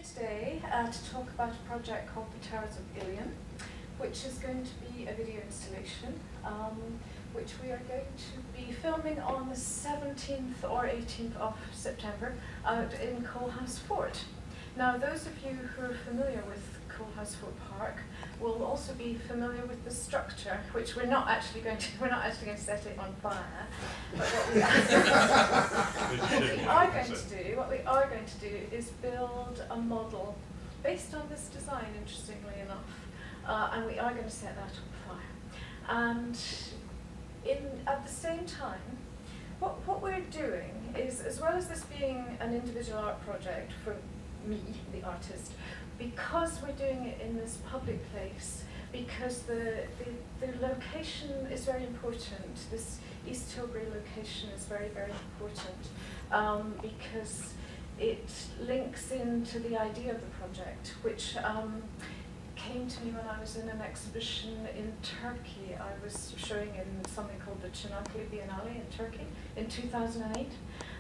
here today to talk about a project called the Towers of Ilium, which is going to be a video installation, which we are going to be filming on the 17th or 18th of September out in Coalhouse Fort. Now, those of you who are familiar with Coalhouse Fort Park will also be familiar with the structure, which we're not actually going to set it on fire. But what we are going to do is build a model based on this design, interestingly enough, and we are going to set that on fire. And at the same time, what we're doing is, as well as this being an individual art project for me, the artist, because we're doing it in this public place, because the location is very important. This East Tilbury location is very, very important because it links into the idea of the project, which came to me when I was in an exhibition in Turkey. I was showing in something called the Çanakkale Biennale in Turkey in 2008.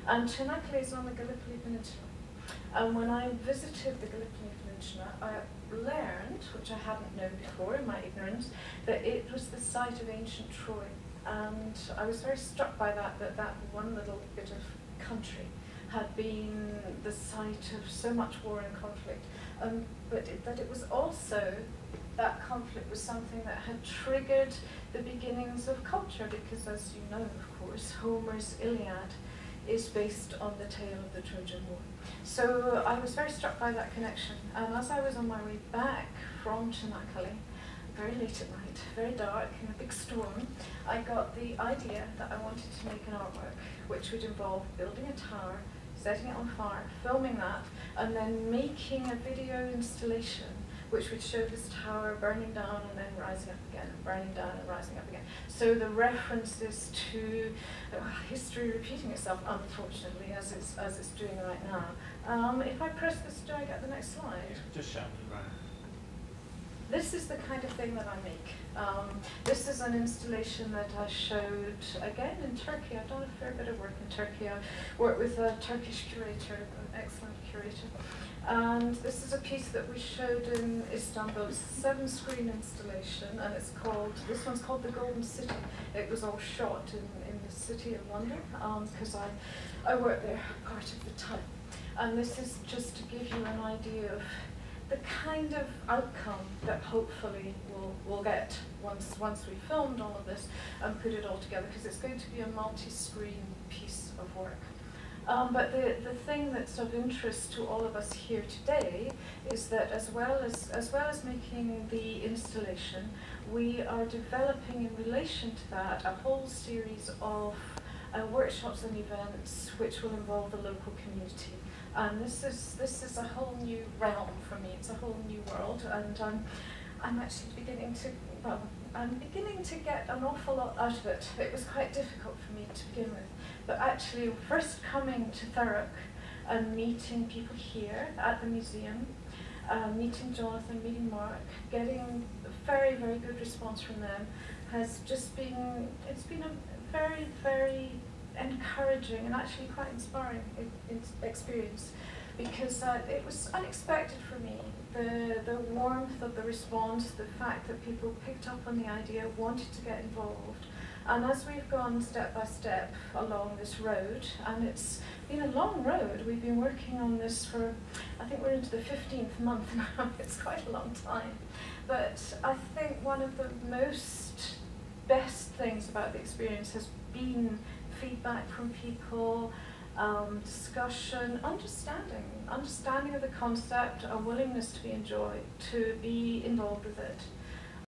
And Çanakkale is on the Gallipoli Peninsula. And when I visited the Gallipoli Peninsula, I learned, which I hadn't known before in my ignorance, that it was the site of ancient Troy. And I was very struck by that one little bit of country had been the site of so much war and conflict, but that it was also, that conflict was something that had triggered the beginnings of culture, because as you know, of course, Homer's Iliad is based on the tale of the Trojan War. So I was very struck by that connection, and as I was on my way back from Çanakkale, very late at night, very dark, in a big storm, I got the idea that I wanted to make an artwork which would involve building a tower, setting it on fire, filming that, and then making a video installation which would show this tower burning down and then rising up again, burning down and rising up again. So the references to history repeating itself, unfortunately, as it's doing right now. If I press this, do I get the next slide? Yeah, just show me. Right. This is the kind of thing that I make. This is an installation that I showed, again, in Turkey. I've done a fair bit of work in Turkey. I worked with a Turkish curator, an excellent curator. And this is a piece that we showed in Istanbul. It's a 7-screen installation, and it's called, this one's called The Golden City. It was all shot in the city of London, because I worked there part of the time. And this is just to give you an idea of the kind of outcome that hopefully we'll get once we've filmed all of this and put it all together, because it's going to be a multi-screen piece of work. But the thing that's of interest to all of us here today is that as well as making the installation, we are developing in relation to that a whole series of workshops and events which will involve the local community. And this is a whole new realm for me. It's a whole new world, and I'm actually beginning to get an awful lot out of it. It was quite difficult for me to begin with, but actually first coming to Thurrock and meeting people here at the museum, meeting Jonathan, meeting Mark, getting a very, very good response from them has just been, it's been a very, very encouraging and actually quite inspiring experience, because it was unexpected for me. The warmth of the response, the fact that people picked up on the idea, wanted to get involved. And as we've gone step by step along this road, and it's been a long road, we've been working on this for, I think we're into the 15th month now. It's quite a long time. But I think one of the most best things about the experience has been feedback from people, discussion, understanding of the concept, a willingness to be involved with it.